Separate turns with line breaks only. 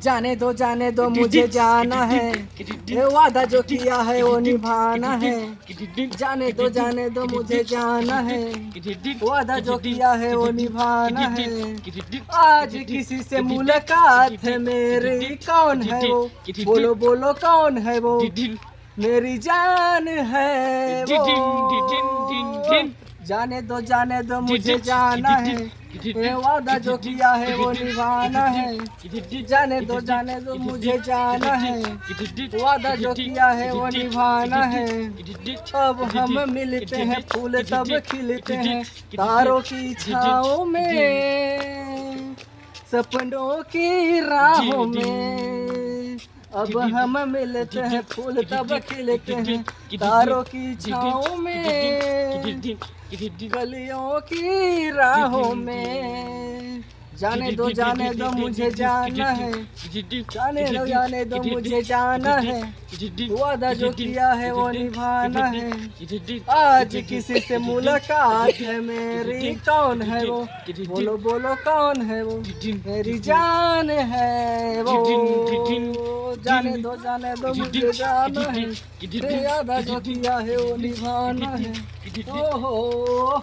जाने दो मुझे जाना है, ये वादा जो किया है वो निभाना है। जाने दो मुझे जाना है, वादा जो किया है वो निभाना है। आज किसी से मुलाकात है मेरी, कौन है वो? बोलो बोलो कौन है वो? मेरी जान है वो। जाने दो मुझे जाना है, ये वादा जो किया है वो निभाना है। जाने दो मुझे जाना है, वादा जो किया है वो निभाना है। अब हम मिलते हैं, फूल तब खिलते हैं तारों की छाँव में, सपनों की राहों में। अब हम मिलते हैं, फूल तब खिलते हैं तारों की छाँव में, गलियों की राहों में। जाने दो मुझे जाना है, जाने दो मुझे जाना है। वादा जो किया है वो निभाना है। आज किसी से मुलाकात है मेरी, कौन है वो? बोलो बोलो कौन है वो? मेरी जान है वो। जाने दो मुझे जाना है, वादा जो किया है वो निभाना है। ओहो।